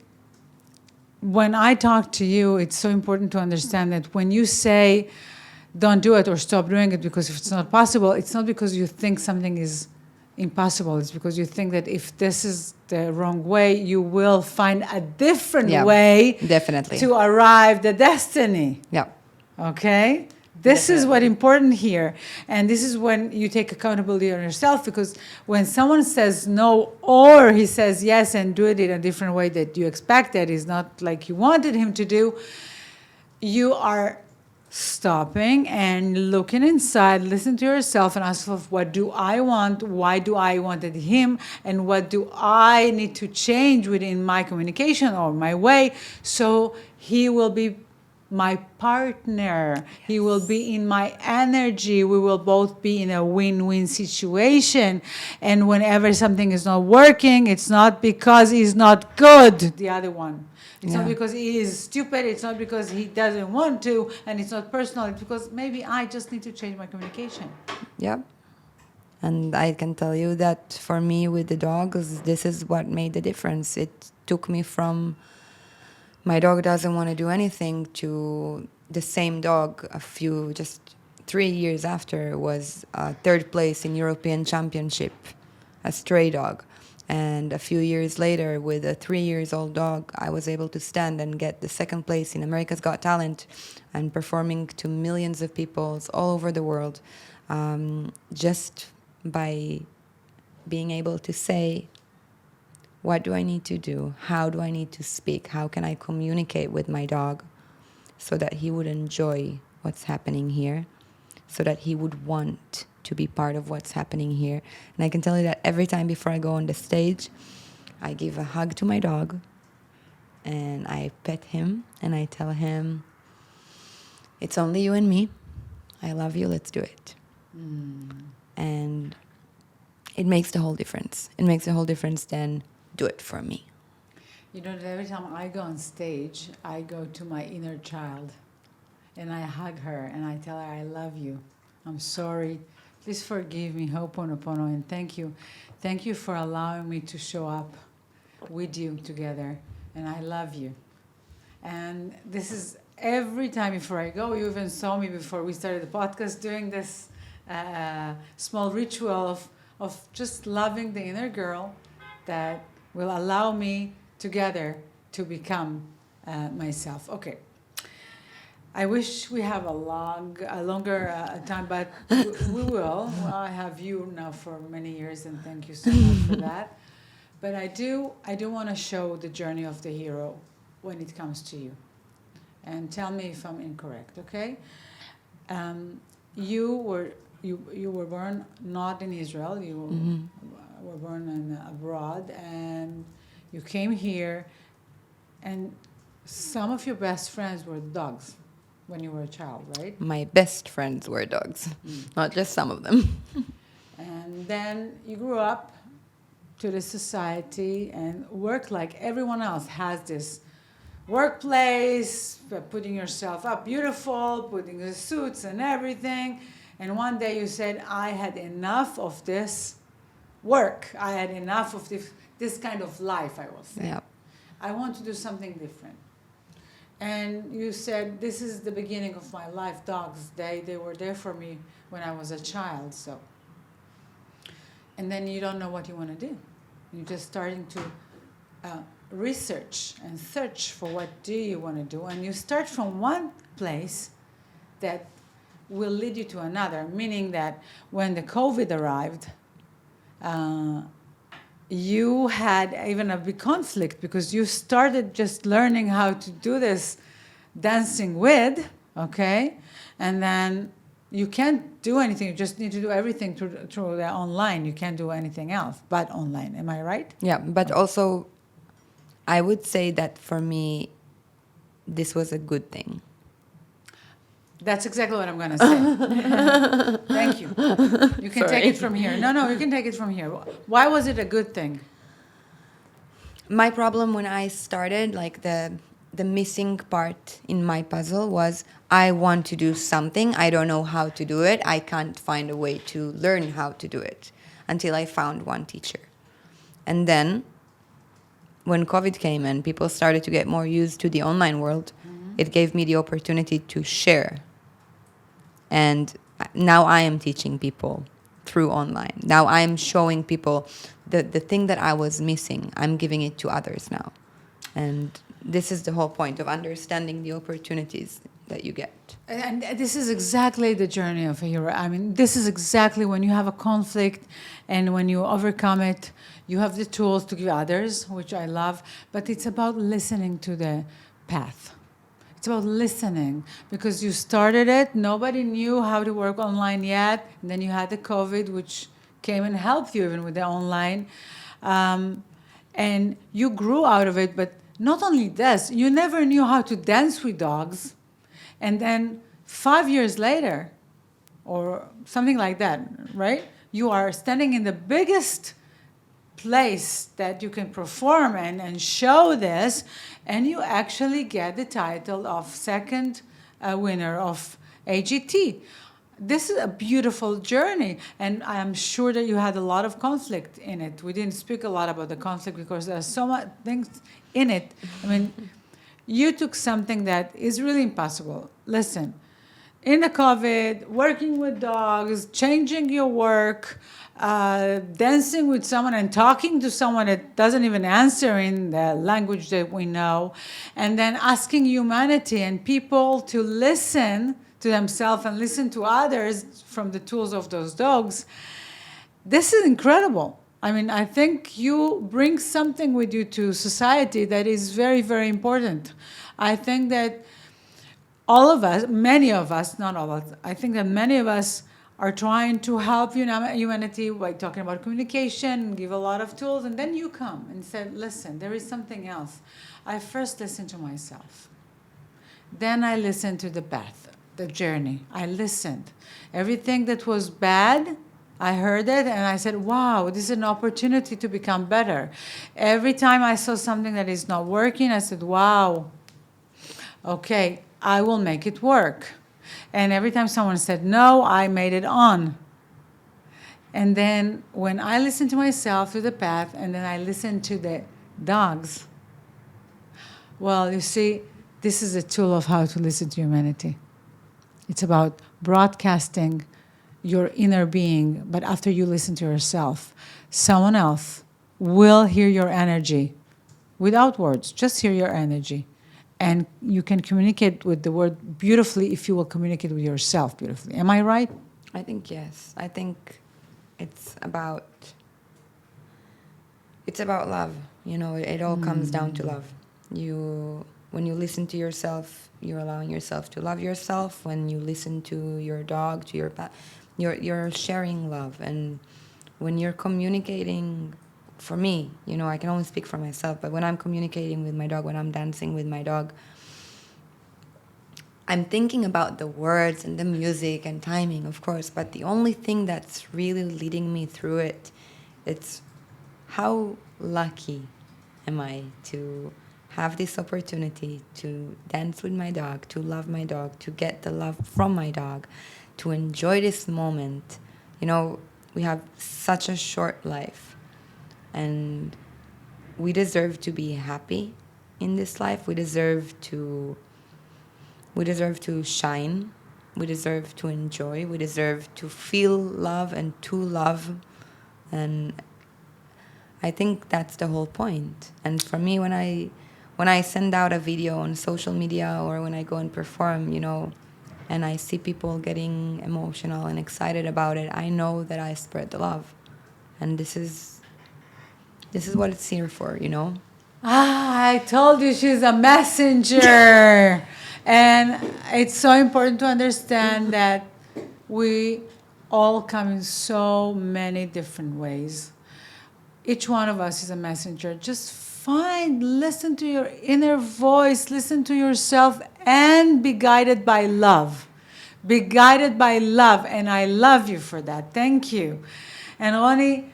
when I talk to you, it's so important to understand that when you say, don't do it or stop doing it because if it's not possible, it's not because you think something is impossible. It's because you think that if this is the wrong way, you will find a different way definitely to arrive the destiny. Yeah. Okay? This is what important here. And this is when you take accountability on yourself, because when someone says no or he says yes and do it in a different way that you expected, is not like you wanted him to do, you are stopping and looking inside, listen to yourself and ask yourself, what do I want? Why do I wanted him? And what do I need to change within my communication or my way so he will be my partner? He will be in my energy. We will both be in a win-win situation. And whenever something is not working, it's not because he's not good, the other one. It's not because he is stupid. It's not because he doesn't want to. And it's not personal. It's because maybe I just need to change my communication. Yeah. And I can tell you that for me with the dogs, this is what made the difference. It took me from my dog doesn't want to do anything to the same dog just 3 years after was third place in European Championship, a stray dog. And a few years later, with a 3-year-old dog, I was able to stand and get the second place in America's Got Talent and performing to millions of people all over the world, just by being able to say, what do I need to do? How do I need to speak? How can I communicate with my dog so that he would enjoy what's happening here, so that he would want to be part of what's happening here? And I can tell you that every time before I go on the stage, I give a hug to my dog and I pet him and I tell him, it's only you and me. I love you. Let's do it. And it makes the whole difference. It makes the whole difference then do it for me. You know, every time I go on stage, I go to my inner child and I hug her and I tell her, I love you. I'm sorry. Please forgive me. Ho'oponopono, and thank you. Thank you for allowing me to show up with you together. And I love you. And this is every time before I go. You even saw me before we started the podcast doing this small ritual of just loving the inner girl that will allow me together to become myself. Okay. I wish we have a longer time, but we will. Well, I have you now for many years, and thank you so much for that. But I do want to show the journey of the hero when it comes to you, and tell me if I'm incorrect. Okay? You were born not in Israel. You were born abroad, and you came here, and some of your best friends were dogs when you were a child, right? My best friends were dogs, not just some of them. And then you grew up to the society and work like everyone else has this workplace, putting yourself up beautiful, putting the suits and everything. And one day you said, I had enough of this work. I had enough of this kind of life, I will say. Yeah. I want to do something different. And you said, this is the beginning of my life. Dogs, they were there for me when I was a child. So, and then you don't know what you want to do. You're just starting to research and search for what do you want to do. And you start from one place that will lead you to another, meaning that when the COVID arrived, you had even a big conflict because you started just learning how to do this dancing with, okay? And then you can't do anything. You just need to do everything through the online. You can't do anything else but online. Am I right? Yeah, but also I would say that for me, this was a good thing. That's exactly what I'm going to say. Thank you. You can take it from here. No, you can take it from here. Why was it a good thing? My problem when I started, like the missing part in my puzzle was I want to do something. I don't know how to do it. I can't find a way to learn how to do it until I found one teacher. And then when COVID came and people started to get more used to the online world, it gave me the opportunity to share. And now I am teaching people through online. Now I am showing people the thing that I was missing. I'm giving it to others now. And this is the whole point of understanding the opportunities that you get. And this is exactly the journey of a hero. I mean, this is exactly when you have a conflict and when you overcome it, you have the tools to give others, which I love. But it's about listening to the path. It's about listening because you started it. Nobody knew how to work online yet. And then you had the COVID, which came and helped you even with the online. And you grew out of it. But not only this, you never knew how to dance with dogs. And then 5 years later, or something like that, right? You are standing in the biggest place that you can perform and show this, and you actually get the title of second winner of AGT. this is a beautiful journey, and I'm sure that you had a lot of conflict in it. We didn't speak a lot about the conflict because there are so much things in it. I mean, you took something that is really impossible. Listen, in the COVID, working with dogs, changing your work, dancing with someone and talking to someone that doesn't even answer in the language that we know, and then asking humanity and people to listen to themselves and listen to others from the tools of those dogs. This is incredible. I mean, I think you bring something with you to society that is very, very important. I think that all of us, many of us, not all of us, I think that many of us are trying to help humanity by talking about communication, give a lot of tools, and then you come and said, listen, there is something else. I first listened to myself. Then I listened to the path, the journey. I listened. Everything that was bad, I heard it and I said, wow, this is an opportunity to become better. Every time I saw something that is not working, I said, wow, okay, I will make it work. And every time someone said no, I made it on. And then when I listened to myself through the path, and then I listened to the dogs, well, you see, this is a tool of how to listen to humanity. It's about broadcasting your inner being, but after you listen to yourself, someone else will hear your energy without words, just hear your energy. And you can communicate with the word beautifully if you will communicate with yourself beautifully. Am I right? I think yes. I think it's about love. You know, it all comes down to love. When you listen to yourself, you're allowing yourself to love yourself. When you listen to your dog, to your pet, you're sharing love. And when you're communicating, for me, you know, I can only speak for myself, but when I'm communicating with my dog, when I'm dancing with my dog, I'm thinking about the words and the music and timing, of course, but the only thing that's really leading me through it, it's how lucky am I to have this opportunity to dance with my dog, to love my dog, to get the love from my dog, to enjoy this moment. You know, we have such a short life. And we deserve to be happy in this life. We deserve to shine. We deserve to enjoy. We deserve to feel love and to love. And I think that's the whole point. And for me, when I send out a video on social media or when I go and perform, you know, and I see people getting emotional and excited about it, I know that I spread the love. And this is what it's here for, you know? I told you she's a messenger. And it's so important to understand that we all come in so many different ways. Each one of us is a messenger. Just listen to your inner voice, listen to yourself, and be guided by love. Be guided by love, and I love you for that. Thank you. And Ronnie,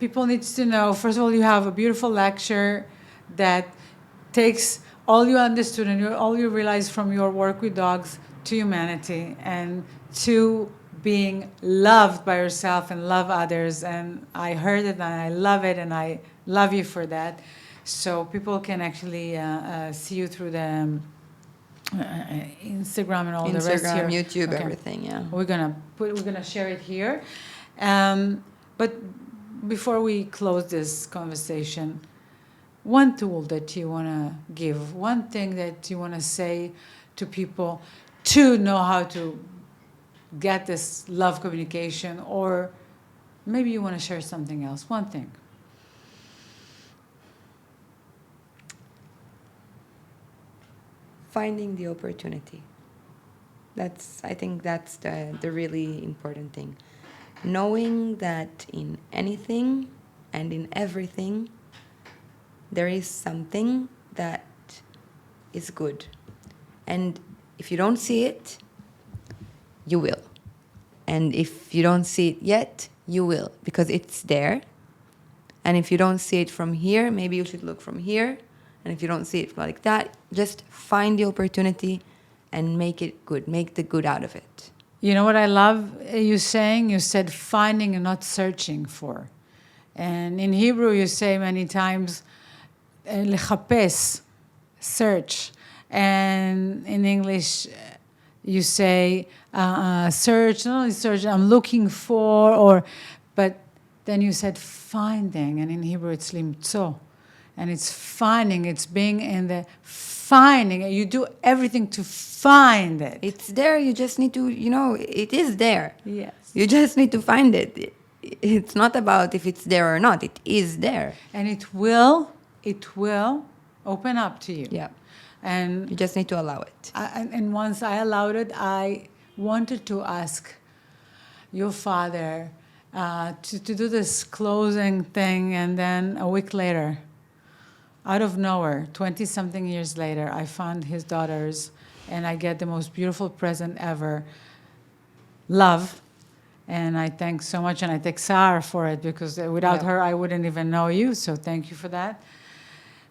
people need to know, first of all, you have a beautiful lecture that takes all you understood and all you realized from your work with dogs to humanity and to being loved by yourself and love others. And I heard it and I love it and I love you for that. So people can actually see you through the Instagram and all the rest here. Instagram, YouTube, Okay. everything, yeah. We're gonna share it here. But before we close this conversation, one tool that you want to give, one thing that you want to say to people to know how to get this love communication, or maybe you want to share something else, one thing. Finding the opportunity. I think that's the really important thing. Knowing that in anything and in everything, there is something that is good. And if you don't see it, you will. And if you don't see it yet, you will, because it's there. And if you don't see it from here, maybe you should look from here. And if you don't see it like that, just find the opportunity and make it good. Make the good out of it. You know what I love you saying? You said finding and not searching for. And in Hebrew you say many times, לחפש, search. And in English you say, search, not only search, I'm looking for, but then you said finding, and in Hebrew it's limtzo. And it's finding, it's being in the finding. You do everything to find it. It's there, you just need to, it is there. Yes. You just need to find it. It's not about if it's there or not, it is there. And it will open up to you. Yeah. And You just need to allow it. and once I allowed it, I wanted to ask your father to do this closing thing, and then a week later, out of nowhere, 20-something years later, I found his daughters, and I get the most beautiful present ever, love. And I thank so much, and I thank Sarah for it, because without her, I wouldn't even know you, so thank you for that.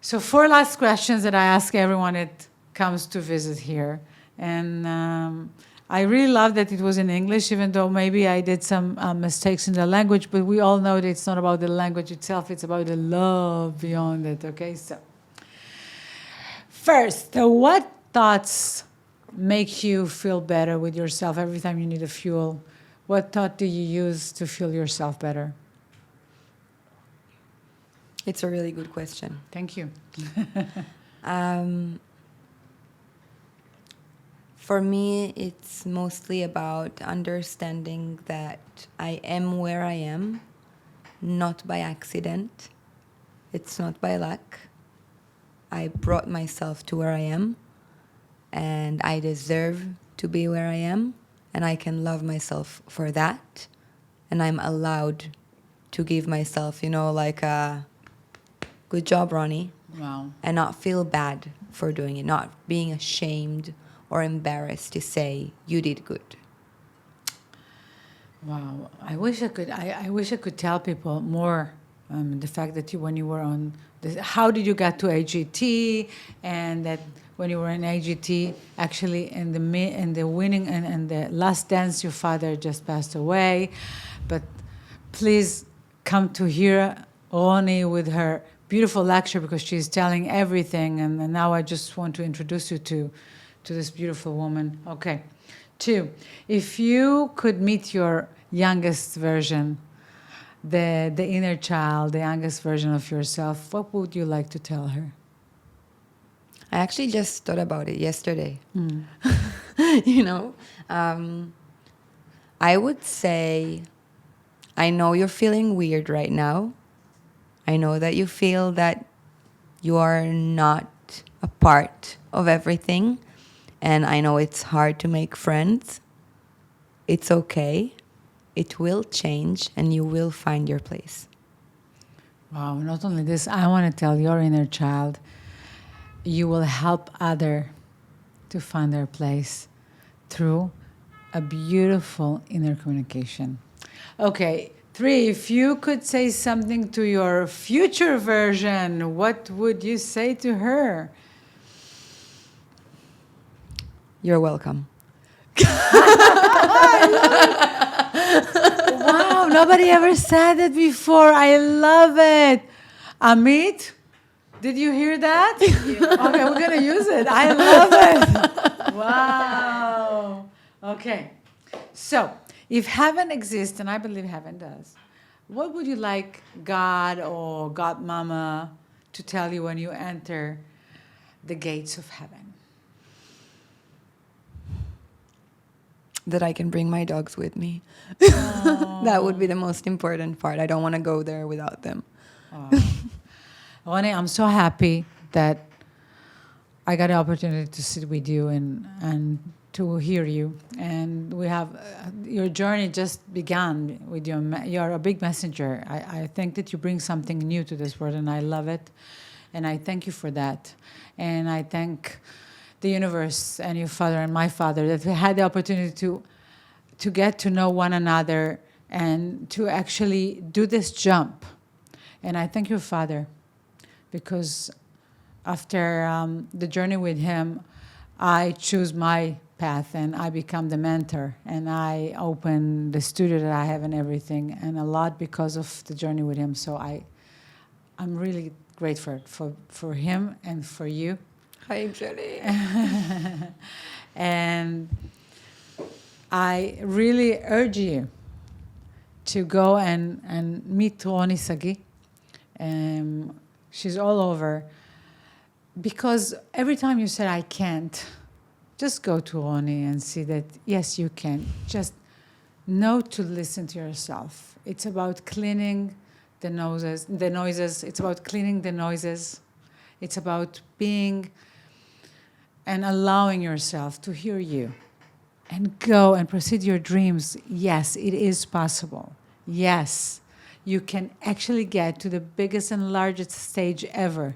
So 4 last questions that I ask everyone that comes to visit here. And I really love that it was in English, even though maybe I did some mistakes in the language, but we all know that it's not about the language itself, it's about the love beyond it, okay? So, first, what thoughts make you feel better with yourself every time you need a fuel? What thought do you use to feel yourself better? It's a really good question. Thank you. For me, it's mostly about understanding that I am where I am, not by accident. It's not by luck. I brought myself to where I am, and I deserve to be where I am, and I can love myself for that, and I'm allowed to give myself, like a good job, Ronnie. Wow. And not feel bad for doing it, not being ashamed or embarrassed to say you did good. Wow, I wish I could tell people more the fact that when you were on how did you get to AGT, and that when you were in AGT, actually in the winning and the last dance, your father just passed away. But please come to hear Ronnie with her beautiful lecture, because she's telling everything, and now I just want to introduce you to this beautiful woman. Okay. 2, if you could meet your youngest version, the inner child, the youngest version of yourself, what would you like to tell her? I actually just thought about it yesterday. I would say, I know you're feeling weird right now. I know that you feel that you are not a part of everything. And I know it's hard to make friends. It's okay. It will change, and you will find your place. Wow, not only this, I want to tell your inner child, you will help other to find their place through a beautiful inner communication. Okay, 3, if you could say something to your future version, what would you say to her? You're welcome. Wow, nobody ever said that before. I love it. Amit, did you hear that? Okay, we're going to use it. I love it. Wow. Okay. So, if heaven exists, and I believe heaven does, what would you like God or God Mama to tell you when you enter the gates of heaven? That I can bring my dogs with me. That would be the most important part. I don't want to go there without them. Ronnie, I'm so happy that I got the opportunity to sit with you and to hear you. And we have, your journey just began with you. You're a big messenger. I think that you bring something new to this world, and I love it. And I thank you for that. And I thank the universe and your father and my father that we had the opportunity to get to know one another and to actually do this jump. And I thank your father, because after the journey with him, I choose my path, and I become the mentor, and I open the studio that I have and everything, and a lot because of the journey with him. So I'm really grateful for him and for you. חיים שלי. And I really urge you to go and meet רוני שגיא. She's all over. Because every time you said, I can't, just go to רוני and see that, yes, you can. Just know to listen to yourself. It's about cleaning the noises. It's about cleaning the noises. It's about being and allowing yourself to hear you. And go and pursue your dreams. Yes, it is possible. Yes, you can actually get to the biggest and largest stage ever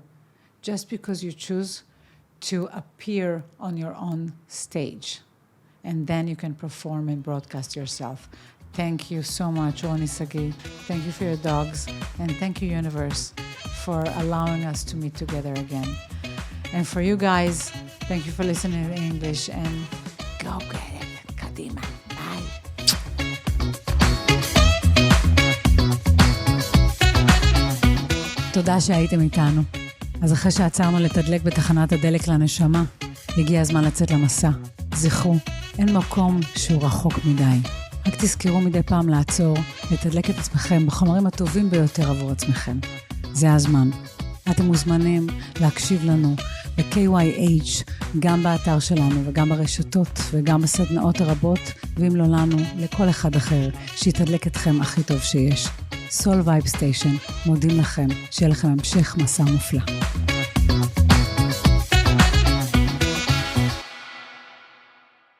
just because you choose to appear on your own stage. And then you can perform and broadcast yourself. Thank you so much, רוני שגיא. Thank you for your dogs. And thank you, universe, for allowing us to meet together again. And for you guys, thank you for listening in English. And go get it. קדימה. Bye. תודה שהייתם איתנו. אז אחרי שעצרנו לתדלק בתחנת הדלק לנשמה, הגיע הזמן לצאת למסע. זכרו, אין מקום שהוא רחוק מדי. רק תזכרו מדי פעם לעצור, לתדלק את עצמכם בחומרים הטובים ביותר עבור עצמכם. זה הזמן. אתם מוזמנים להקשיב לנו ב-KYH, גם באתר שלנו וגם ברשתות וגם בסדנאות הרבות, ואם לא לנו, לכל אחד אחר שיתדלק אתכם הכי טוב שיש. סול וייב סטיישן, מודים לכם, שיהיה לכם המשך מסע מופלא.